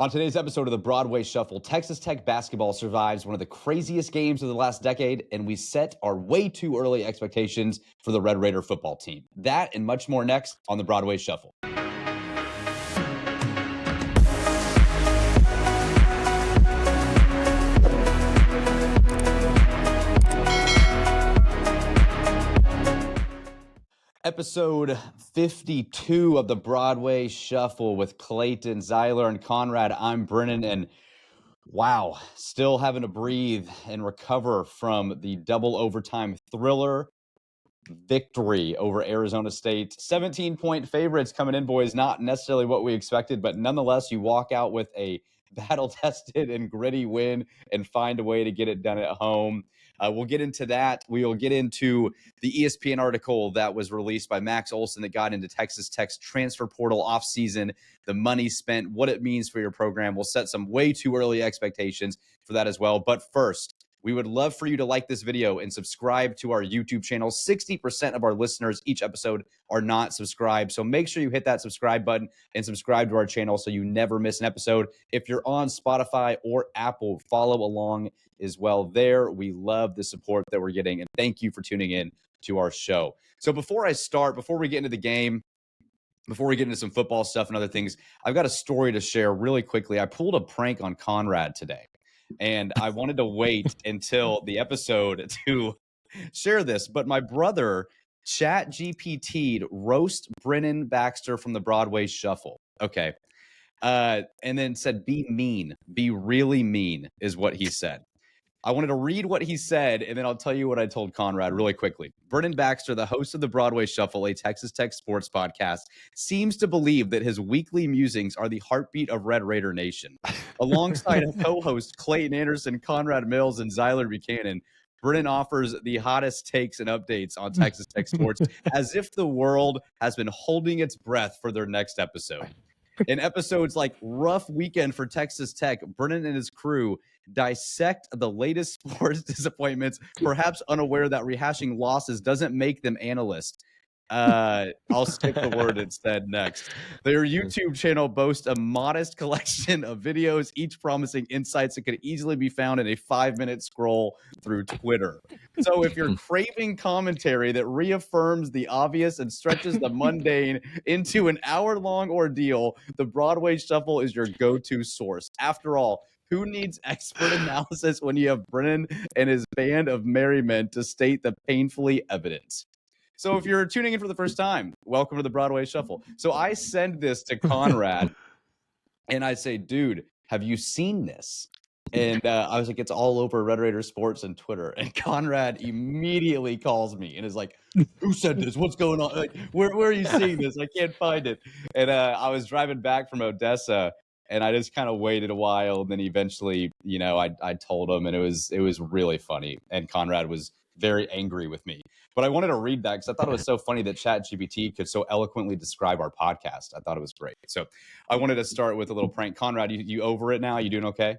On today's episode of the Broadway Shuffle, Texas Tech basketball survives one of the craziest games of the last decade, and we set our way too early expectations for the Red Raider football team. That and much more next on the Broadway Shuffle. Episode 52 of the Broadway Shuffle with Clayton, Zyler, and Conrad. I'm Brennan, and wow, still having to breathe and recover from the double overtime thriller victory over Arizona State. 17-point favorites coming in, boys. Not necessarily what we expected, but nonetheless, you walk out with a battle-tested and gritty win and find a way to get it done at home. We'll get into that. We'll get into the ESPN article that was released by Max Olson that got into Texas Tech's transfer portal offseason, the money spent, what it means for your program. We'll set some way too early expectations for that as well. But first, we would love for you to like this video and subscribe to our YouTube channel. 60% of our listeners each episode are not subscribed. So make sure you hit that subscribe button and subscribe to our channel so you never miss an episode. If you're on Spotify or Apple, follow along as well there. We love the support that we're getting, and thank you for tuning in to our show. So before we get into the game, before we get into some football stuff and other things, I've got a story to share really quickly. I pulled a prank on Conrad today, and I wanted to wait until the episode to share this, but my brother ChatGPT'd roast Brennan Baxter from the Broadway Shuffle. Okay. And then said, be mean, be really mean is what he said. I wanted to read what he said, and then I'll tell you what I told Conrad really quickly. Brennan Baxter, the host of the Broadway Shuffle, a Texas Tech sports podcast, seems to believe that his weekly musings are the heartbeat of Red Raider Nation. Alongside co-host Clayton Anderson, Conrad Mills, and Zyler Buchanan, Brennan offers the hottest takes and updates on Texas Tech sports as if the world has been holding its breath for their next episode. In episodes like Rough Weekend for Texas Tech, Brennan and his crew dissect the latest sports disappointments, perhaps unaware that rehashing losses doesn't make them analysts. I'll skip the word instead next. Their YouTube channel boasts a modest collection of videos, each promising insights that could easily be found in a 5-minute scroll through Twitter. So if you're craving commentary that reaffirms the obvious and stretches the mundane into an hour-long ordeal, the Broadway Shuffle is your go-to source. After all, who needs expert analysis when you have Brennan and his band of merry men to state the painfully evident? So if you're tuning in for the first time, welcome to the Broadway Shuffle. So I send this to Conrad, and I say, dude, have you seen this? And I was like, it's all over Red Raider Sports and Twitter. And Conrad immediately calls me and is like, who said this? What's going on? Like, where are you seeing this? I can't find it. And I was driving back from Odessa, and I just kind of waited a while. And then eventually, I told him, and it was really funny. And Conrad was very angry with me. But I wanted to read that because I thought it was so funny that ChatGPT could so eloquently describe our podcast. I thought it was great. So I wanted to start with a little prank. Conrad, you over it now? You doing okay?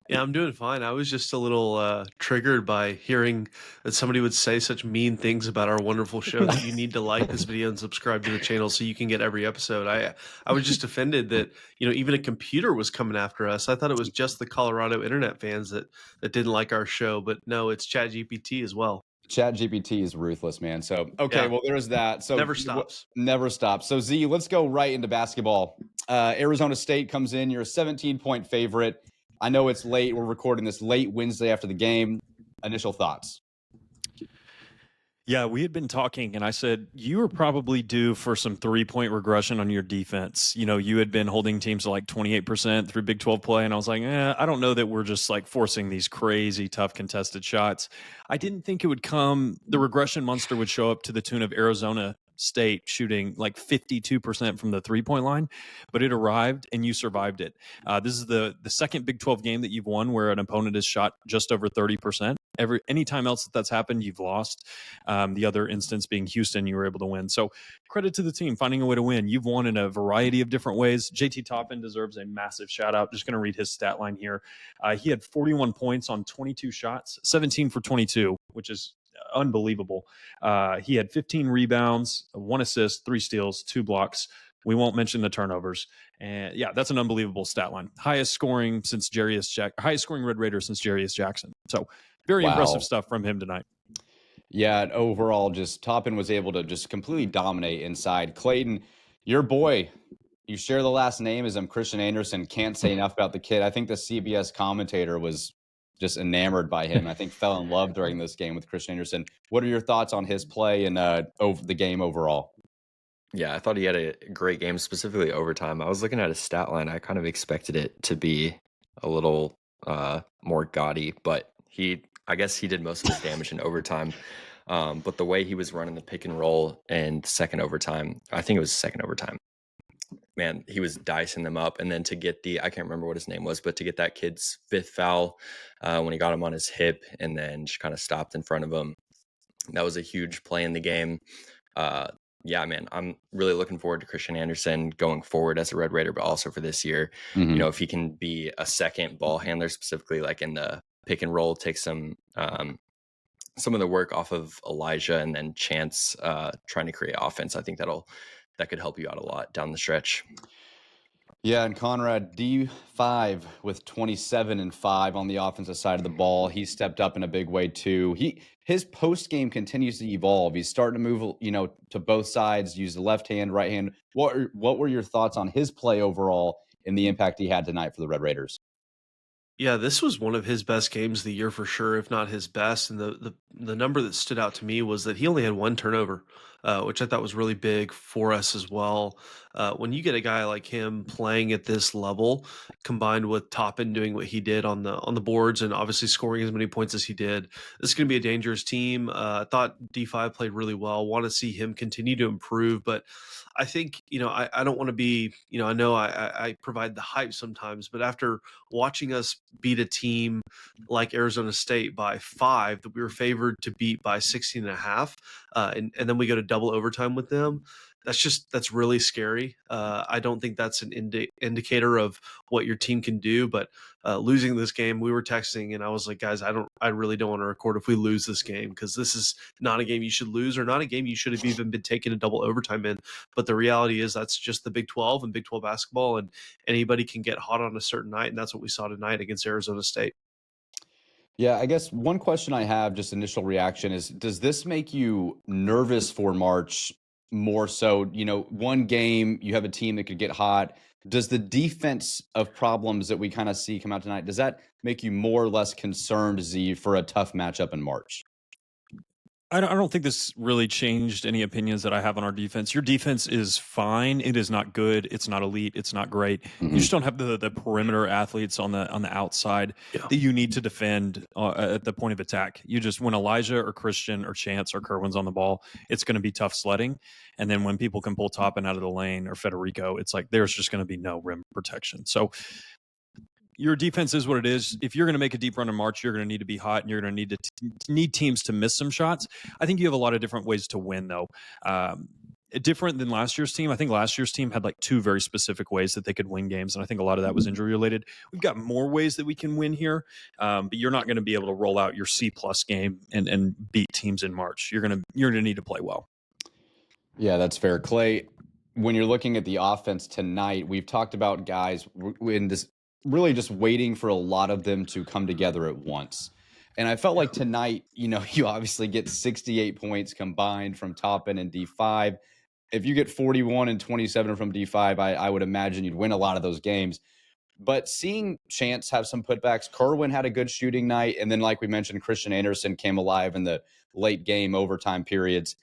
Yeah, I'm doing fine. I was just a little triggered by hearing that somebody would say such mean things about our wonderful show that you need to like this video and subscribe to the channel so you can get every episode. I was just offended that, even a computer was coming after us. I thought it was just the Colorado internet fans that didn't like our show, but no, it's ChatGPT as well. ChatGPT is ruthless, man. So, okay, well, there's that. So Never stops. Never stops. So, Z, let's go right into basketball. Arizona State comes in. You're a 17-point favorite. I know it's late. We're recording this late Wednesday after the game. Initial thoughts? Yeah, we had been talking, and I said, you were probably due for some 3-point regression on your defense. You had been holding teams to like 28% through Big 12 play, and I was like, I don't know that we're just like forcing these crazy, tough contested shots. I didn't think it would come, the regression monster would show up to the tune of Arizona State shooting like 52% from the 3-point line, but it arrived and you survived it. This is the second Big 12 game that you've won where an opponent has shot just over 30%. Anytime else that's happened, you've lost. The other instance being Houston, you were able to win. So credit to the team finding a way to win. You've won in a variety of different ways. JT Toppin deserves a massive shout out. Just going to read his stat line here. He had 41 points on 22 shots, 17 for 22, which is unbelievable. He had 15 rebounds, 1 assist, 3 steals, 2 blocks, We won't mention the turnovers. And yeah, that's an unbelievable stat line. Highest scoring Red Raider since Jarius Jackson. So very impressive Wow. stuff from him tonight. Yeah, and overall, just Toppin was able to just completely dominate inside. Clayton, your boy, you share the last name as him, Christian Anderson. Can't say enough about the kid. I think the CBS commentator was just enamored by him. I think fell in love during this game with Christian Anderson. What are your thoughts on his play and over the game overall? Yeah, I thought he had a great game, specifically overtime. I was looking at his stat line. I kind of expected it to be a little more gaudy, but I guess he did most of his damage in overtime. But the way he was running the pick and roll and second overtime, I think it was second overtime, man, he was dicing them up. And then to get I can't remember what his name was, but to get that kid's fifth foul when he got him on his hip and then just kind of stopped in front of him, that was a huge play in the game. Yeah, man, I'm really looking forward to Christian Anderson going forward as a Red Raider, but also for this year. Mhm. You know, if he can be a second ball handler, specifically like in the pick and roll, take some of the work off of Elijah and then Chance trying to create offense, I think that could help you out a lot down the stretch. Yeah, and Conrad, D5 with 27 and 5 on the offensive side of the ball. He stepped up in a big way too. His post game continues to evolve. He's starting to move, to both sides, use the left hand, right hand. What were your thoughts on his play overall and the impact he had tonight for the Red Raiders? Yeah, this was one of his best games of the year for sure, if not his best. And the number that stood out to me was that he only had one turnover, which I thought was really big for us as well. When you get a guy like him playing at this level, combined with Toppin doing what he did on the boards and obviously scoring as many points as he did, this is going to be a dangerous team. I thought D5 played really well. Want to see him continue to improve, but I think I don't want to be I know I provide the hype sometimes, but after watching us beat a team like Arizona State by 5 that we were favored to beat by 16 and a half, and then we go to double overtime with them. That's really scary. I don't think that's an indicator of what your team can do. But losing this game, we were texting, and I was like, guys, I really don't want to record if we lose this game, because this is not a game you should lose, or not a game you should have even been taking a double overtime in. But the reality is that's just the Big 12 and Big 12 basketball, and anybody can get hot on a certain night, and that's what we saw tonight against Arizona State. Yeah, I guess one question I have, just initial reaction, is does this make you nervous for March more so? One game, you have a team that could get hot. Does the defense of problems that we kind of see come out tonight, does that make you more or less concerned, Z, for a tough matchup in March? I don't think this really changed any opinions that I have on our defense. Your defense is fine. It is not good. It's not elite. It's not great. Mhm. You just don't have the perimeter athletes on the outside that you need to defend at the point of attack. You just, when Elijah or Christian or Chance or Kerwin's on the ball, it's going to be tough sledding. And then when people can pull Toppin out of the lane or Federico, it's like there's just going to be no rim protection. So your defense is what it is. If you're going to make a deep run in March, you're going to need to be hot, and you're going to need teams to miss some shots. I think you have a lot of different ways to win, though. Different than last year's team. I think last year's team had like 2 very specific ways that they could win games, and I think a lot of that was injury related. We've got more ways that we can win here, but you're not going to be able to roll out your C+ game and beat teams in March. You're going to need to play well. Yeah, that's fair. Clay, when you're looking at the offense tonight, we've talked about guys in this really just waiting for a lot of them to come together at once. And I felt like tonight, you obviously get 68 points combined from Toppin and D5. If you get 41 and 27 from D5, I would imagine you'd win a lot of those games. But seeing Chance have some putbacks, Kerwin had a good shooting night. And then, like we mentioned, Christian Anderson came alive in the late game overtime periods.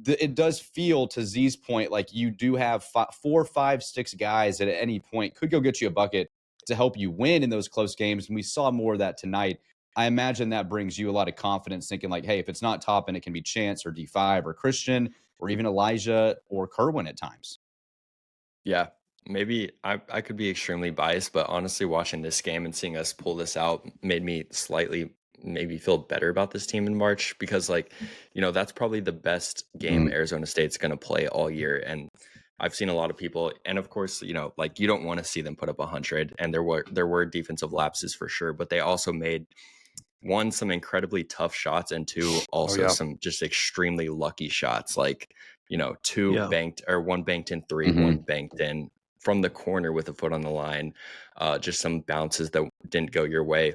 It does feel, to Z's point, like you do have 4, 5, 6 guys that at any point could go get you a bucket to help you win in those close games. And we saw more of that tonight. I imagine that brings you a lot of confidence, thinking like, hey, if it's not Toppin, it can be Chance or D5 or Christian or even Elijah or Kerwin at times. Yeah, maybe I could be extremely biased, but honestly, watching this game and seeing us pull this out made me slightly maybe feel better about this team in March, because that's probably the best game Arizona State's going to play all year. And I've seen a lot of people, and of course, you don't want to see them put up 100, and there were defensive lapses for sure, but they also made, one, some incredibly tough shots, and 2, also some just extremely lucky shots. Like two banked or one banked in three, one banked in from the corner with a foot on the line, just some bounces that didn't go your way.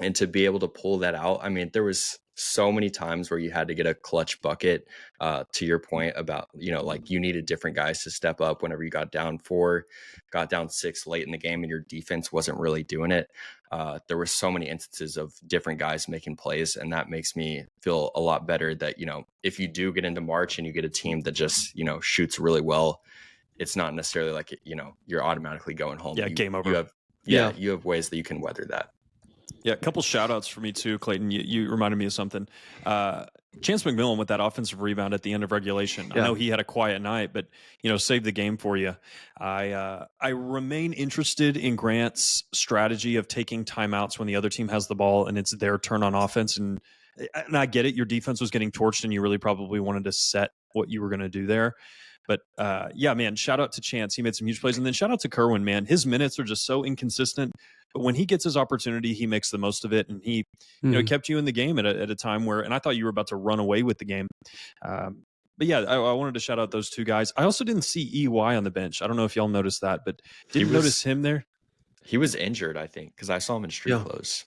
And to be able to pull that out, I mean, there was so many times where you had to get a clutch bucket, to your point about, like you needed different guys to step up whenever you got down 4, got down 6 late in the game and your defense wasn't really doing it. There were so many instances of different guys making plays, and that makes me feel a lot better that, if you do get into March and you get a team that just, shoots really well, it's not necessarily like, you're automatically going home. Yeah, game over. You have ways that you can weather that. Yeah, a couple shout outs for me too, Clayton. You reminded me of something. Chance McMillan with that offensive rebound at the end of regulation. I know he had a quiet night, but saved the game for you. I remain interested in Grant's strategy of taking timeouts when the other team has the ball and it's their turn on offense. And I get it, your defense was getting torched and you really probably wanted to set what you were going to do there. But yeah, man, shout out to Chance. He made some huge plays. And then shout out to Kerwin, man. His minutes are just so inconsistent. But when he gets his opportunity, he makes the most of it. And he kept you in the game at a time where, and I thought you were about to run away with the game. But yeah, I wanted to shout out those two guys. I also didn't see EY on the bench. I don't know if y'all noticed that, but didn't notice him there. He was injured, I think, because I saw him in street clothes.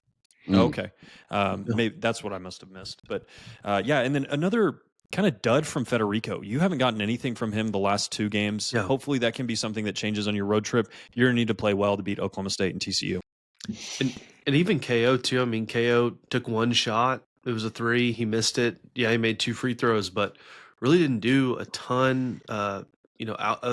Okay. Maybe that's what I must have missed. But yeah, and then another kind of dud from Federico. You haven't gotten anything from him the last 2 games. Yeah. Hopefully that can be something that changes on your road trip. You're going to need to play well to beat Oklahoma State and TCU. And even KO too. I mean, KO took 1 shot. It was a 3. He missed it. Yeah, he made 2 free throws, but really didn't do a ton, other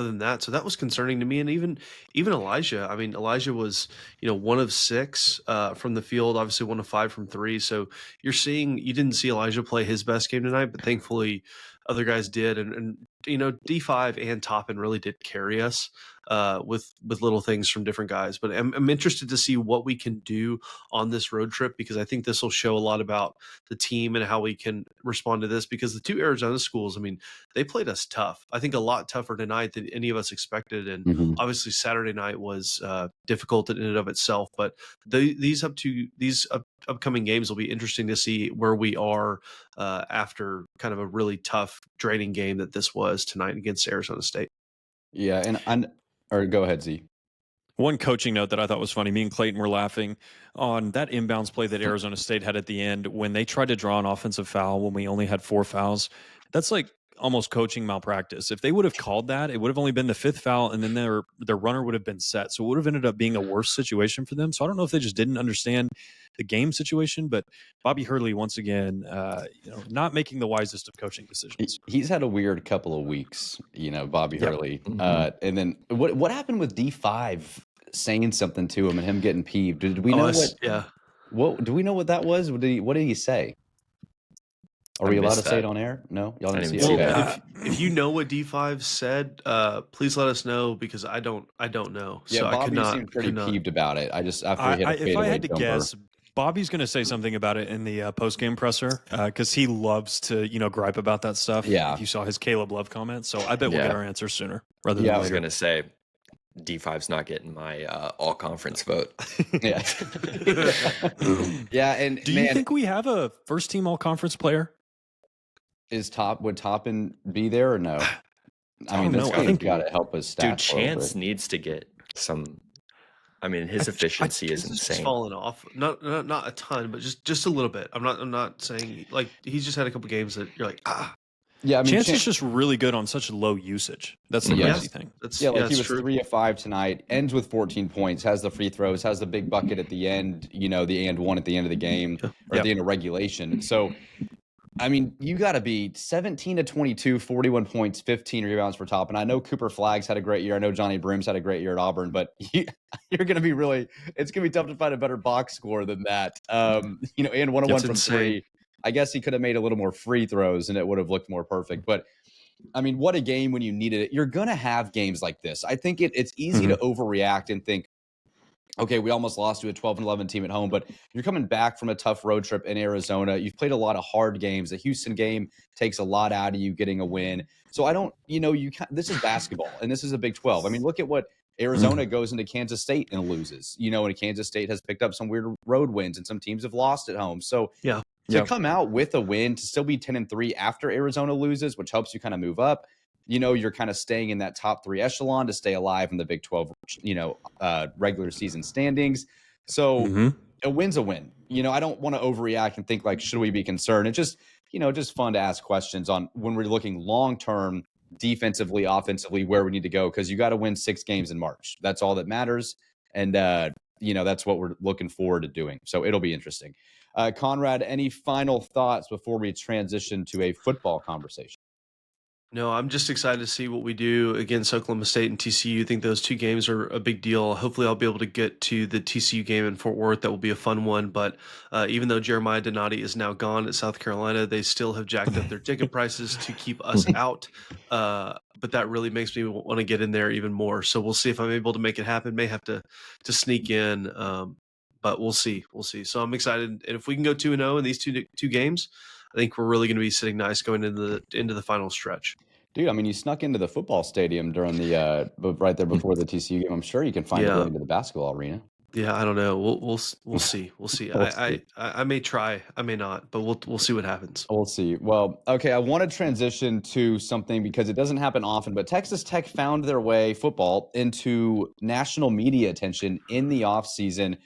than that. So that was concerning to me. And even Elijah. I mean, Elijah was, 1 of 6 from the field, obviously 1 of 5 from 3. So you didn't see Elijah play his best game tonight, but thankfully other guys did. And D5 and Toppin really did carry us with little things from different guys. But I'm interested to see what we can do on this road trip, because I think this will show a lot about the team and how we can respond to this, because the 2 Arizona schools, I mean, they played us tough. I think a lot tougher tonight than any of us expected. And obviously Saturday night was difficult in and of itself. But these upcoming games will be interesting to see where we are after kind of a really tough, draining game that this was tonight against Arizona State. Yeah, or go ahead, Z. One coaching note that I thought was funny, me and Clayton were laughing on that inbounds play that Arizona State had at the end when they tried to draw an offensive foul when we only had 4 fouls. That's like almost coaching malpractice. If they would have called that, it would have only been the 5th foul, and then their runner would have been set. So it would have ended up being a worse situation for them. So I don't know if they just didn't understand the game situation, but Bobby Hurley, once again, not making the wisest of coaching decisions. He's had a weird couple of weeks, Bobby Hurley. And then what happened with D5 saying something to him and him getting peeved? Did we know do we know what that was? What did he say? Are we allowed to say it on air? No, y'all didn't see it. Okay. If you know what D5 said, please let us know, because I don't know. Yeah, so Bobby seemed pretty peeved about it. If I had to guess, Bobby's going to say something about it in the post-game presser, because he loves to, gripe about that stuff. Yeah, you saw his Caleb Love comment, so I bet we'll get our answer sooner rather than later. I was going to say D5's not getting my all-conference vote. Yeah, yeah. And do you think we have a first-team all-conference player? Would Toppin be there or no? I mean, this game's got to help us. Dude, Chance needs to get some. I mean, his efficiency is insane. He's fallen off, not a ton, but just a little bit. I'm not saying, like, he's just had a couple games that you're like, Yeah, I mean, Chance is just really good on such low usage. That's the crazy thing. He was true. 3 of 5 tonight, ends with 14 points, has the free throws, has the big bucket at the end, the and one at the end of the game, or at the end of regulation. So, I mean, you got to be 17 to 22, 41 points, 15 rebounds for Top. And I know Cooper Flagg's had a great year. I know Johnny Brooms had a great year at Auburn, but you're going to be it's going to be tough to find a better box score than that. And 1-on-1 from 3. I guess he could have made a little more free throws and it would have looked more perfect. But I mean, what a game when you needed it. You're going to have games like this. I think it's easy to overreact and think, okay, we almost lost to a 12-11 team at home, but you're coming back from a tough road trip in Arizona. You've played a lot of hard games. The Houston game takes a lot out of you getting a win. So I don't, this is basketball and this is a Big 12. I mean, look at what Arizona goes into Kansas State and loses, and Kansas State has picked up some weird road wins and some teams have lost at home. So to come out with a win, to still be 10-3 after Arizona loses, which helps you kind of move up. you're kind of staying in that top 3 echelon to stay alive in the Big 12, regular season standings. So a win's a win. I don't want to overreact and think like, should we be concerned? It's just, just fun to ask questions on when we're looking long-term, defensively, offensively, where we need to go, because you got to win 6 games in March. That's all that matters. And, that's what we're looking forward to doing. So it'll be interesting. Conrad, any final thoughts before we transition to a football conversation? No, I'm just excited to see what we do against Oklahoma State and TCU. I think those 2 games are a big deal. Hopefully I'll be able to get to the TCU game in Fort Worth. That will be a fun one. But even though Jeremiah Donati is now gone at South Carolina, they still have jacked up their ticket prices to keep us out. But that really makes me want to get in there even more. So we'll see if I'm able to make it happen. May have to sneak in, but we'll see. We'll see. So I'm excited. And if we can go 2-0 in these two games, I think we're really going to be sitting nice going into the final stretch. Dude, I mean, you snuck into the football stadium during the right there before the TCU game. I'm sure you can find a way into the basketball arena. Yeah, I don't know. We'll see. We'll see. I may try. I may not, but we'll see what happens. We'll see. Well, okay, I want to transition to something because it doesn't happen often, but Texas Tech found their way, football, into national media attention in the offseason.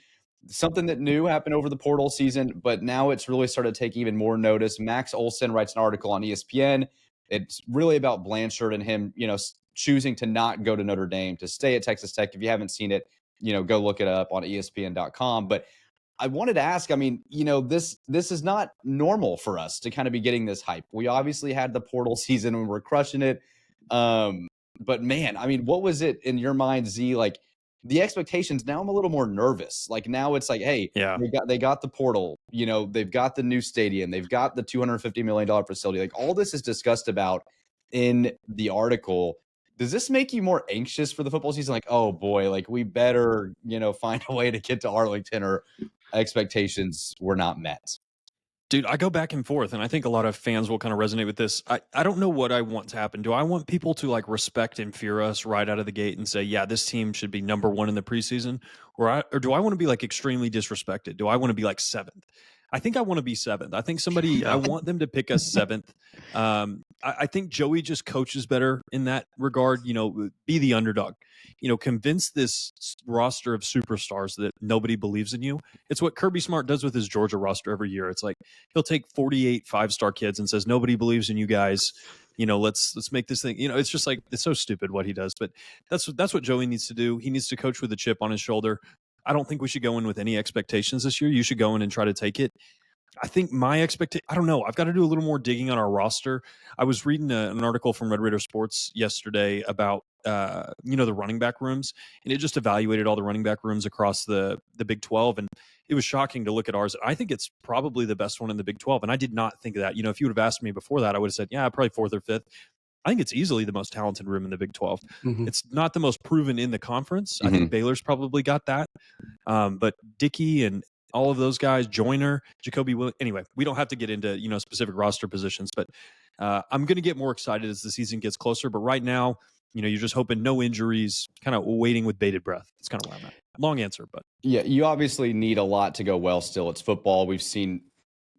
Something that new happened over the portal season, but now it's really started to take even more notice. Max Olson writes an article on ESPN. It's really about Blanchard and him, choosing to not go to Notre Dame, to stay at Texas Tech. If you haven't seen it, go look it up on ESPN.com. But I wanted to ask, I mean, this is not normal for us to kind of be getting this hype. We obviously had the portal season and we're crushing it. But man, I mean, what was it in your mind, Z? Like, the expectations, now I'm a little more nervous. Like, now it's like, hey, they got the portal, they've got the new stadium, they've got the $250 million facility. Like, all this is discussed about in the article. Does this make you more anxious for the football season? Like, oh boy, like we better, find a way to get to Arlington, or expectations were not met? Dude, I go back and forth, and I think a lot of fans will kind of resonate with this. I don't know what I want to happen. Do I want people to like respect and fear us right out of the gate and say, yeah, this team should be number 1 in the preseason? Or do I want to be like extremely disrespected? Do I want to be like 7th? I think I want to be 7th. I think I want them to pick us 7th. I think Joey just coaches better in that regard. Be the underdog. Convince this roster of superstars that nobody believes in you. It's what Kirby Smart does with his Georgia roster every year. It's like he'll take 48 5-star kids and says, nobody believes in you guys. Let's make this thing. It's just like, it's so stupid what he does. But that's what Joey needs to do. He needs to coach with a chip on his shoulder. I don't think we should go in with any expectations this year. You should go in and try to take it. I think my expectation, I don't know. I've got to do a little more digging on our roster. I was reading an article from Red Raider Sports yesterday about, the running back rooms, and it just evaluated all the running back rooms across the Big 12. And it was shocking to look at ours. I think it's probably the best one in the Big 12. And I did not think of that. If you would have asked me before that, I would have said, yeah, probably 4th or 5th. I think it's easily the most talented room in the Big 12. Mm-hmm. It's not the most proven in the conference. Mm-hmm. I think Baylor's probably got that. But Dickey and all of those guys, Joyner, Jacoby Williams. Anyway, we don't have to get into, specific roster positions, but I'm going to get more excited as the season gets closer. But right now, you're just hoping no injuries, kind of waiting with bated breath. That's kind of where I'm at. Long answer, but. Yeah, you obviously need a lot to go well still. It's football. We've seen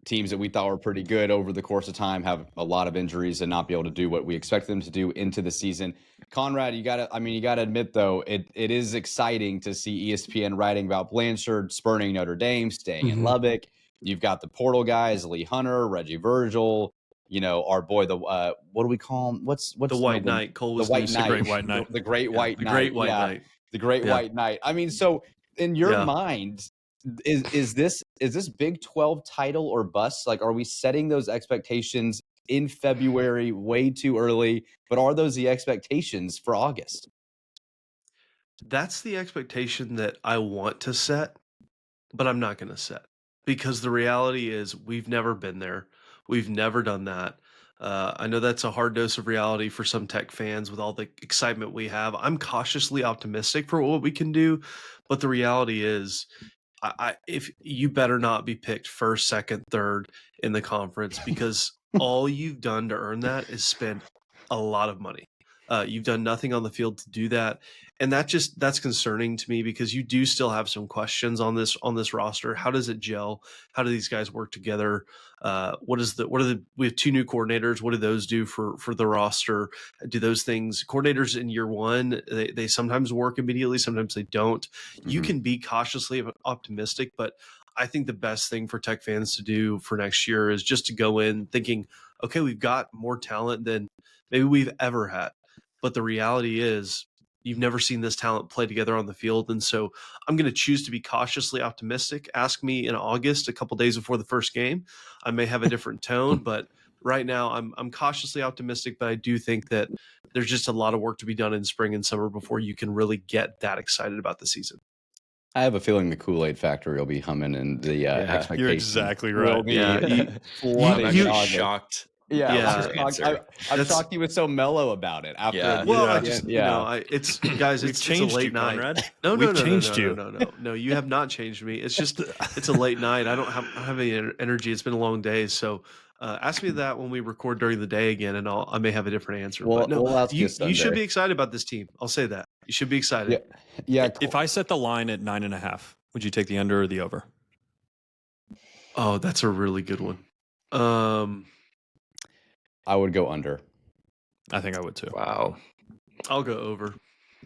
teams that we thought were pretty good over the course of time have a lot of injuries and not be able to do what we expect them to do into the season. Conrad, you got to admit, though, it is exciting to see ESPN writing about Blanchard spurning Notre Dame, staying in Lubbock. You've got the portal guys, Lee Hunter, Reggie Virgil, our boy, the what do we call him? What's the White Knight? Cole was the White Knight. Great White Knight. The Great White Knight. The Great White Knight. The Great White Knight. I mean, so in your mind, is this Big 12 title or bust? Like, are we setting those expectations in February way too early? But are those the expectations for August? That's the expectation that I want to set, but I'm not going to set, because the reality is we've never been there. We've never done that. I know that's a hard dose of reality for some Tech fans with all the excitement we have. I'm cautiously optimistic for what we can do, but the reality is, if you better not be picked 1st, 2nd, 3rd in the conference, because all you've done to earn that is spend a lot of money. You've done nothing on the field to do that, and that's concerning to me because you do still have some questions on this roster. How does it gel? How do these guys work together? What are the we have 2 new coordinators. What do those do for the roster? Do those things coordinators in year one, they sometimes work immediately, sometimes they don't. You can be cautiously optimistic, but I think the best thing for Tech fans to do for next year is just to go in thinking, okay, we've got more talent than maybe we've ever had. But the reality is you've never seen this talent play together on the field. And so I'm going to choose to be cautiously optimistic. Ask me in August, a couple days before the first game. I may have a different tone, but right now I'm cautiously optimistic, but I do think that there's just a lot of work to be done in spring and summer before you can really get that excited about the season. I have a feeling the Kool-Aid factory will be humming, and the expectations. You're exactly will right. be Yeah, flooding I'm in actually August. shocked. Yeah, Yeah. I'm shocked he was so mellow about it. After Yeah. Well, Yeah. I just, you know, it's guys, We've it's changed a late you, night. Conrad. No, We've changed you. No, you have not changed me. It's just, it's a late night. I don't have any energy. It's been a long day. So ask me that when we record during the day again, and I may have a different answer. We'll- But no, we'll ask you you Sunday. should be excited about this team. I'll say that. You should be excited. Yeah. If I set the line at 9.5, would you take the under or the over? Oh, that's a really good one. I would go under. I think I would too. Wow. I'll go over.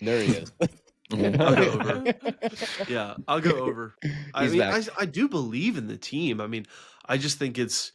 There he is. I'll go over. Yeah, I'll go over. I He's mean, back. I do believe in the team. I mean, I just think it's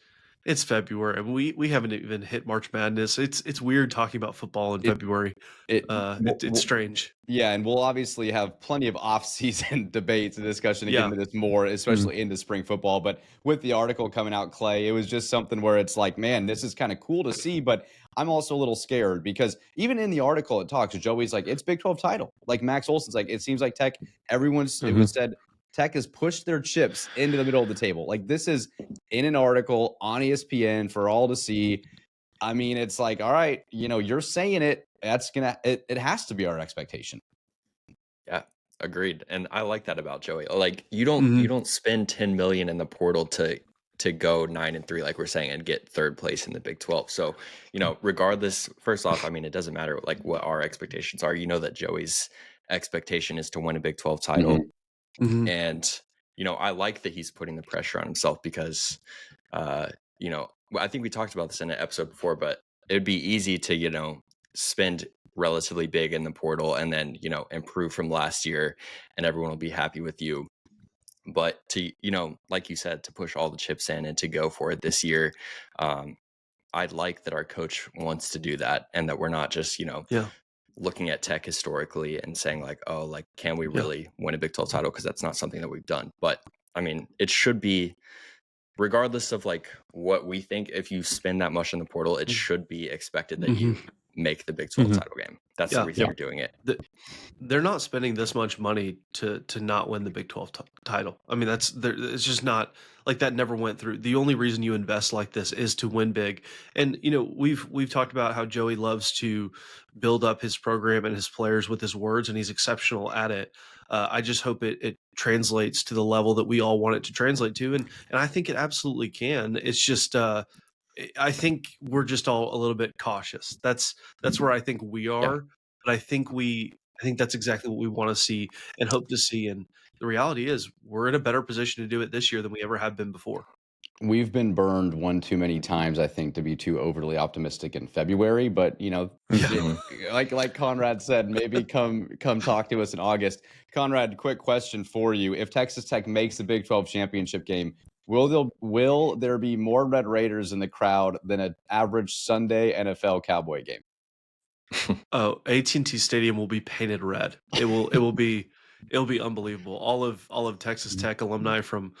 February, and we haven't even hit March Madness. It's weird talking about football in February. It's strange. Yeah, and we'll obviously have plenty of off-season debates and discussion to get Yeah. into this more, especially into spring football. But with the article coming out, Clay, it was just something where it's like, man, this is kind of cool to see, but I'm also a little scared because even in the article it talks, Joey's like, it's Big 12 title. Like Max Olson's like, it seems like Tech, it was said Tech has pushed their chips into the middle of the table. Like this is in an article on ESPN for all to see. I mean, it's like, all right, you're saying it. It has to be our expectation. Yeah, agreed. And I like that about Joey. Like you don't spend 10 million in the portal to go 9-3, like we're saying, and get third place in the Big 12. So, regardless, first off, I mean, it doesn't matter like what our expectations are. You know that Joey's expectation is to win a Big 12 title. Mhm. And, I like that he's putting the pressure on himself because, I think we talked about this in an episode before, but it'd be easy to, spend relatively big in the portal and then, improve from last year and everyone will be happy with you. But to, like you said, to push all the chips in and to go for it this year, I'd like that our coach wants to do that and that we're not just, looking at Tech historically and saying like, oh, like, can we really win a Big 12 title? Because that's not something that we've done. But I mean, it should be, regardless of like what we think, if you spend that much in the portal, it should be expected that you make the Big 12 title game. That's the reason you're doing it. They're not spending this much money to not win the Big 12 title. I mean, it's just not like that. Never went through. The only reason you invest like this is to win big. And we've talked about how Joey loves to build up his program and his players with his words, and he's exceptional at it. I just hope it translates to the level that we all want it to translate to, and I think it absolutely can. It's just I think we're just all a little bit cautious. That's where I think we are, but I think that's exactly what we want to see and hope to see. And the reality is we're in a better position to do it this year than we ever have been before. We've been burned one too many times, I think, to be too overly optimistic in February. But like Conrad said, maybe come talk to us in August. Conrad, quick question for you: if Texas Tech makes the Big 12 championship game, will there be more Red Raiders in the crowd than an average Sunday NFL Cowboy game? Oh, AT&T Stadium will be painted red. It'll be unbelievable. All of Texas Tech alumni from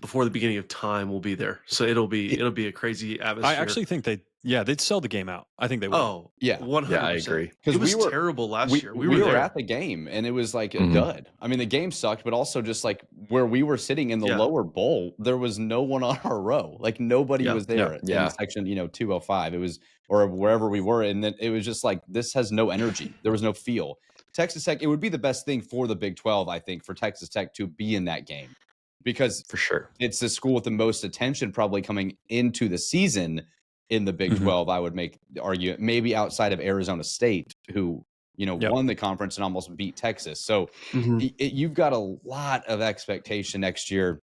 before the beginning of time will be there. So it'll be a crazy atmosphere. I actually think they'd sell the game out. I think they would. Oh, yeah, 100%. Yeah, I agree. It was terrible last year. We were there at the game, and it was like a dud. I mean, the game sucked, but also just like where we were sitting in the lower bowl, there was no one on our row. Like nobody was there in section 205. It was, or wherever we were, and then it was just like, this has no energy. There was no feel. Texas Tech, it would be the best thing for the Big 12, I think, for Texas Tech to be in that game, because for sure it's the school with the most attention probably coming into the season. in the Big 12. I would argue maybe outside of Arizona State, who won the conference and almost beat Texas. So you've got a lot of expectation next year.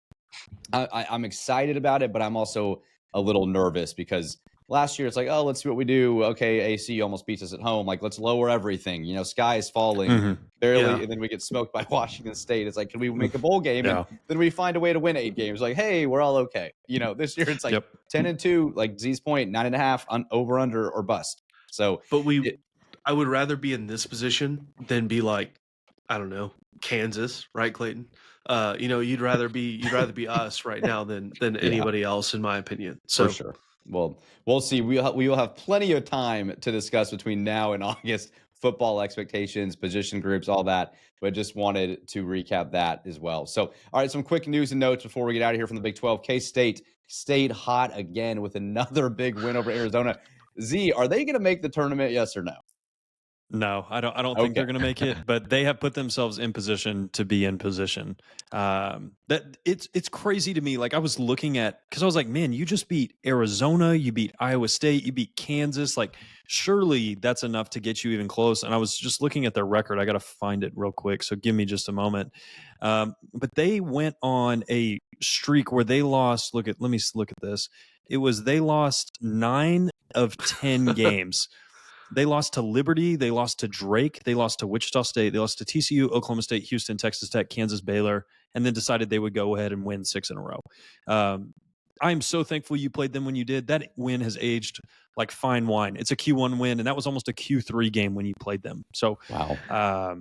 I'm excited about it, but I'm also a little nervous because last year it's like, oh, let's see what we do. Okay, AC almost beats us at home. Like, let's lower everything. Sky is falling barely, and then we get smoked by Washington State. It's like, can we make a bowl game? And then we find a way to win 8 games. Like, hey, we're all okay. This year it's like 10-2, like Z's point, 9.5 over, under, or bust. So, but I would rather be in this position than be like, I don't know, Kansas, right, Clayton? You'd rather be us right now than anybody else, in my opinion. So for sure. Well, we'll see. We will have plenty of time to discuss between now and August football expectations, position groups, all that. But just wanted to recap that as well. So, all right, some quick news and notes before we get out of here from the Big 12. K-State stayed hot again with another big win over Arizona. Z, are they going to make the tournament? Yes or no? No, I don't think they're going to make it, but they have put themselves in position to be in position. That it's crazy to me. Like, I was looking at, because I was like, man, you just beat Arizona, you beat Iowa State, you beat Kansas. Like, surely that's enough to get you even close. And I was just looking at their record. I got to find it real quick, so give me just a moment. But they went on a streak where they lost. Let me look at this. They lost 9 of 10 games. They lost to Liberty. They lost to Drake. They lost to Wichita State. They lost to TCU, Oklahoma State, Houston, Texas Tech, Kansas, Baylor, and then decided they would go ahead and win 6 in a row. I'm so thankful you played them when you did. That win has aged like fine wine. It's a Q1 win, and that was almost a Q3 game when you played them. So, wow.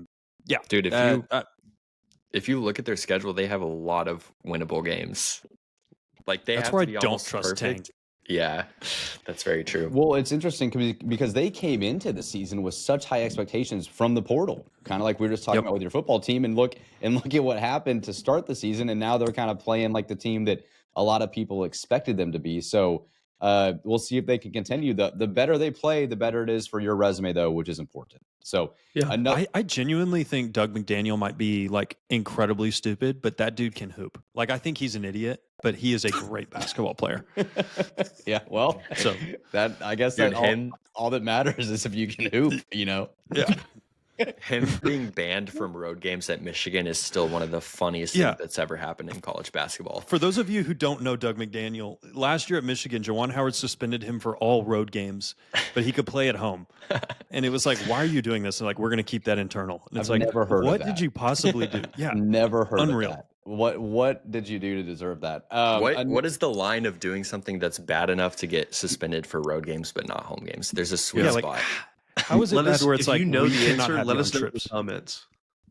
Yeah. Dude, if you look at their schedule, they have a lot of winnable games. Like, that's where I don't trust Tank. Yeah, that's very true. Well, it's interesting because they came into the season with such high expectations from the portal, kind of like we were just talking about with your football team, and look at what happened to start the season, and now they're kind of playing like the team that a lot of people expected them to be. So we'll see if they can continue. The better they play, the better it is for your resume, though, which is important. So I genuinely think Doug McDaniel might be like incredibly stupid, but that dude can hoop. Like, I think he's an idiot, but he is a great basketball player. Yeah, well, so that, I guess, that all that matters is if you can hoop, Yeah. Him being banned from road games at Michigan is still one of the funniest things that's ever happened in college basketball. For those of you who don't know Doug McDaniel, last year at Michigan, Juwan Howard suspended him for all road games, but he could play at home. And it was like, why are you doing this? And like, we're going to keep that internal. And it's I've never heard what of that. Did you possibly do? Yeah, never heard Unreal. of that. What did you do to deserve that? What is the line of doing something that's bad enough to get suspended for road games but not home games? There's a sweet spot. How is it bad where it's like, you know the answer, let us know in trips? the comments.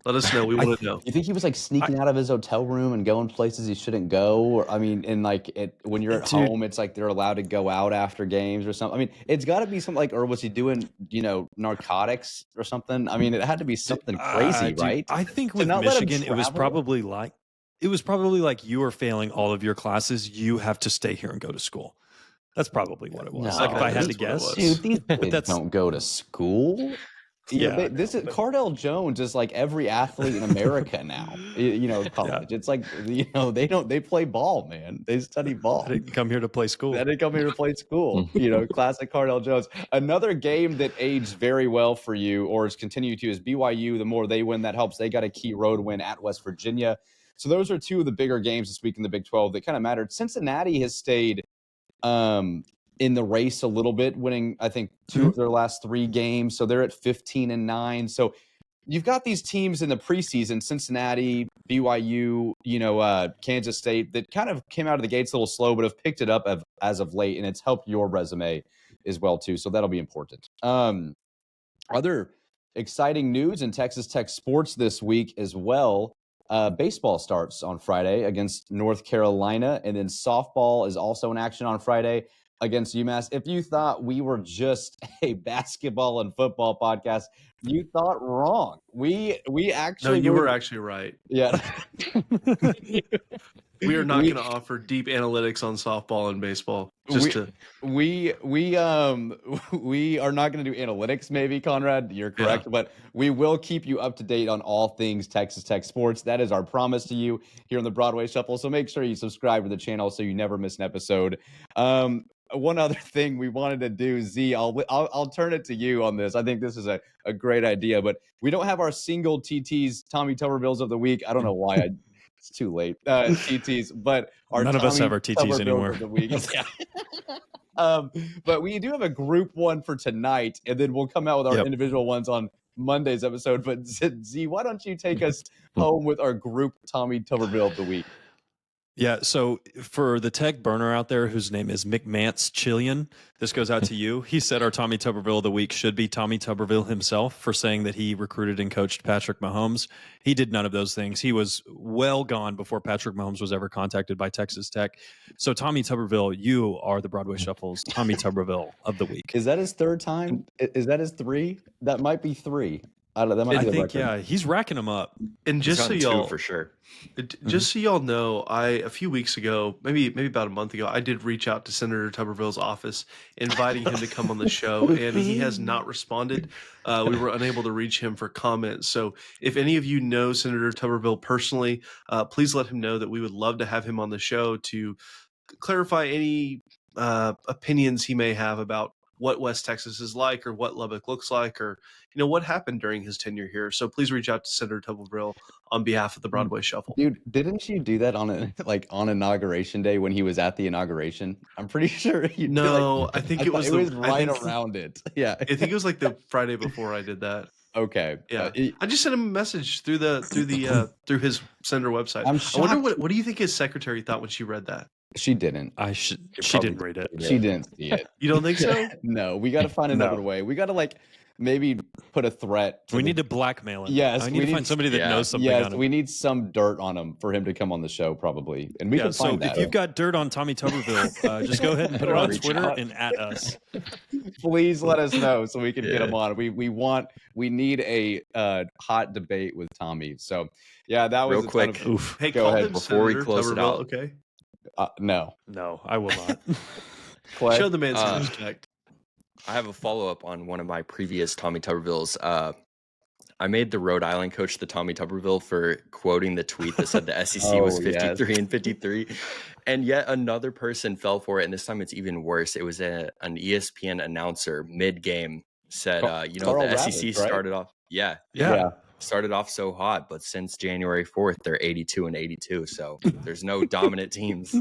Let us know. We want to know. You think he was like sneaking out of his hotel room and going places he shouldn't go? Or, I mean, and like when you're at home, it's like they're allowed to go out after games or something. I mean, it's got to be something like, or was he doing, narcotics or something? I mean, it had to be something crazy, right? I think with Michigan, it was probably like you are failing all of your classes. You have to stay here and go to school. That's probably what it was. No, like, if I had to guess, dude, these kids don't go to school. Yeah, this is Cardell Jones is like every athlete in America now. College. It's like they play ball, man. They study ball. They didn't come here to play school. Classic Cardell Jones. Another game that aged very well for you, or is continuing to, is BYU. The more they win, that helps. They got a key road win at West Virginia. So those are two of the bigger games this week in the Big 12 that kind of mattered. Cincinnati has stayed in the race a little bit, winning, I think, 2 of their last 3 games. So they're at 15-9. So you've got these teams in the preseason, Cincinnati, BYU, Kansas State, that kind of came out of the gates a little slow, but have picked it up as of late, and it's helped your resume as well, too. So that'll be important. Other exciting news in Texas Tech sports this week as well. Baseball starts on Friday against North Carolina, and then softball is also in action on Friday against UMass. If you thought we were just a basketball and football podcast, you thought wrong. We actually you were actually right. Yeah. We are not going to offer deep analytics on softball and baseball. We are not going to do analytics, maybe, Conrad. You're correct, but we will keep you up to date on all things Texas Tech sports. That is our promise to you here on the Broadway Shuffle. So make sure you subscribe to the channel so you never miss an episode. one other thing we wanted to do, Z, I'll turn it to you on this. I think this is a great idea, but we don't have our single TTs, Tommy Tubervilles of the week. I don't know why it's too late. TTs, but our None of us have our TTs Tubervilles anymore. of the week. But we do have a group one for tonight, and then we'll come out with our individual ones on Monday's episode. But Z, why don't you take us home with our group Tommy Tuberville of the week? Yeah, so for the tech burner out there whose name is McMance Chillian, this goes out to you. He said our Tommy Tuberville of the week should be Tommy Tuberville himself for saying that he recruited and coached Patrick Mahomes. He did none of those things. He was well gone before Patrick Mahomes was ever contacted by Texas Tech. So Tommy Tuberville, you are the Broadway Shuffle's Tommy Tuberville of the week. Is that his third time? Is that his 3? That might be 3. I don't know. That might be think, yeah, he's racking them up. And just so y'all, for sure. Just so y'all know, a few weeks ago, maybe about a month ago, I did reach out to Senator Tuberville's office, inviting him to come on the show, and he has not responded. We were unable to reach him for comment. So if any of you know Senator Tuberville personally, please let him know that we would love to have him on the show to clarify any opinions he may have about what West Texas is like, or what Lubbock looks like, or what happened during his tenure here. So please reach out to Senator Tuberville on behalf of the Broadway Shuffle. Dude, didn't you do that on Inauguration Day when he was at the inauguration? I'm pretty sure you. No, I think it was right around it. Yeah, I think it was like the Friday before I did that. Okay. Yeah, I just sent him a message through his Senator website. I wonder what do you think his secretary thought when she read that? She didn't. She didn't read it. She didn't see it. You don't think so? No, we got to find another way. We got to maybe put a threat. We need to blackmail him. Yes, I need to find somebody that knows something on him. We need some dirt on him for him to come on the show, probably. And we can find that. If you've got dirt on Tommy Tuberville, just go ahead and put it on Twitter and at us. Please let us know so we can get him on. We need a hot debate with Tommy. So yeah, that was real quick. Hey, go ahead before we close it out. Okay. No, I will not. Show the man some respect. I have a follow-up on one of my previous Tommy Tubervilles. I made the Rhode Island coach the Tommy Tuberville for quoting the tweet that said the SEC was 53 and 53. And yet another person fell for it, and this time it's even worse. It was an ESPN announcer mid-game said, the SEC started off. Yeah. Started off so hot, but since January 4th, they're 82 and 82. So there's no dominant teams.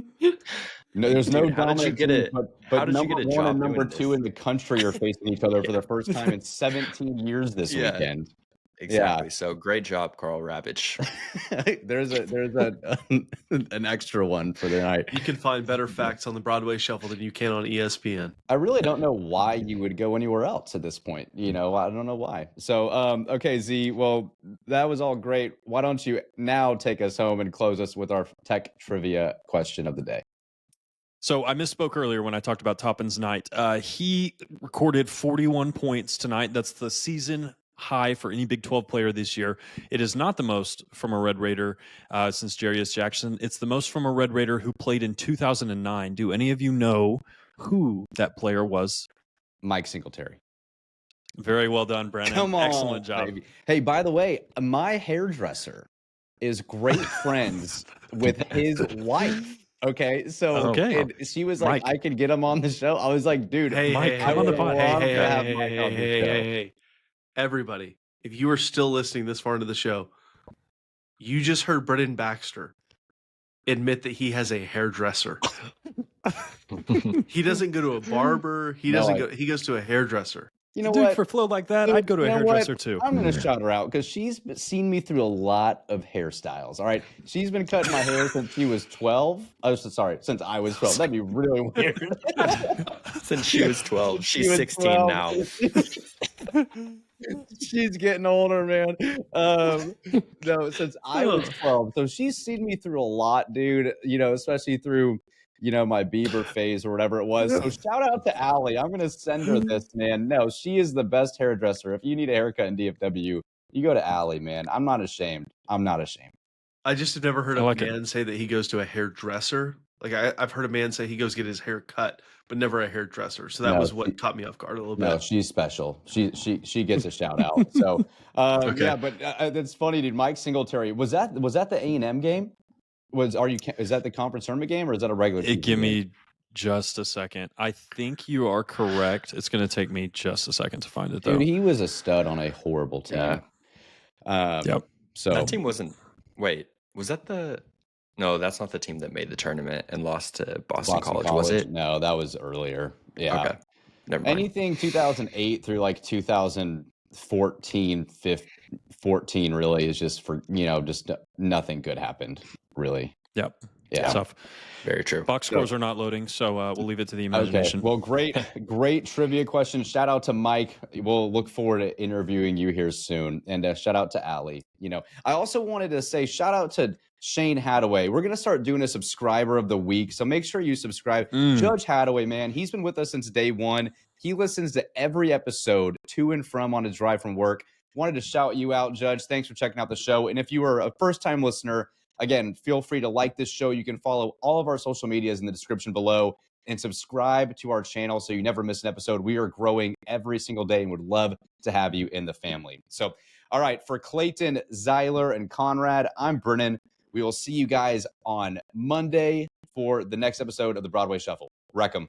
No, there's no dominant. How did you get it? But number 1 and number 2 in the country are facing each other for the first time in 17 years this weekend. Exactly. Yeah. So great job, Carl Ravitch. there's an extra one for the night. You can find better facts on the Broadway Shuffle than you can on ESPN. I really don't know why you would go anywhere else at this point. I don't know why. So, okay, Z, well, that was all great. Why don't you now take us home and close us with our tech trivia question of the day? So I misspoke earlier when I talked about Toppin's night. He recorded 41 points tonight. That's the season high for any Big 12 player this year. It is not the most from a Red Raider since Jarius Jackson. It's the most from a Red Raider who played in 2009. Do any of you know who that player was? Mike Singletary. Very well done, Brennan. Come on, excellent job. Baby. Hey, by the way, my hairdresser is great friends with his wife. Okay, so she was like, Mike. I can get him on the show. I was like, dude, Mike, come on the pod. Hey, everybody, if you are still listening this far into the show, you just heard Brennan Baxter admit that he has a hairdresser. He doesn't go to a barber. He goes to a hairdresser. You know Dude, what? For flow like that, I'd go to a hairdresser too. I'm going to shout her out because she's seen me through a lot of hairstyles. All right. She's been cutting my hair since she was 12. Since I was 12. That'd be really weird. Since she was 12. She's 16 now. She's getting older, man. No, since I was 12. So she's seen me through a lot, dude, especially through my Bieber phase or whatever it was. So shout out to Allie. I'm going to send her this, man. No, she is the best hairdresser. If you need a haircut in DFW, you go to Allie, man. I'm not ashamed. I just have never heard a man say that he goes to a hairdresser. Like I've heard a man say he goes get his hair cut, but never a hairdresser. So that was what caught me off guard a little bit. No, she's special. She gets a shout out. So yeah, but that's funny, dude. Mike Singletary, was that the A&M game? Is that the conference tournament game or is that a regular? Give me just a second. I think you are correct. It's going to take me just a second to find it, though. Dude, he was a stud on a horrible team. Yeah. Yep. So That team wasn't. Wait, was that the? No, that's not the team that made the tournament and lost to Boston College, was it? No, that was earlier. Yeah. Okay, never mind. Anything 2008 through like 2014, 14 really is just for, just nothing good happened, really. Yep. Yeah. Tough. Very true. Box scores are not loading, so we'll leave it to the imagination. Okay. Well, great trivia question. Shout out to Mike. We'll look forward to interviewing you here soon. And shout out to Allie. I also wanted to say shout out to Shane Hadaway. We're going to start doing a subscriber of the week. So make sure you subscribe. Judge Hadaway, man, he's been with us since day one. He listens to every episode to and from on his drive from work. Wanted to shout you out, Judge. Thanks for checking out the show. And if you are a first-time listener, again, feel free to like this show. You can follow all of our social medias in the description below and subscribe to our channel so you never miss an episode. We are growing every single day and would love to have you in the family. So, all right, for Clayton, Zyler, and Conrad, I'm Brennan. We will see you guys on Monday for the next episode of the Broadway Shuffle. Wreck 'em.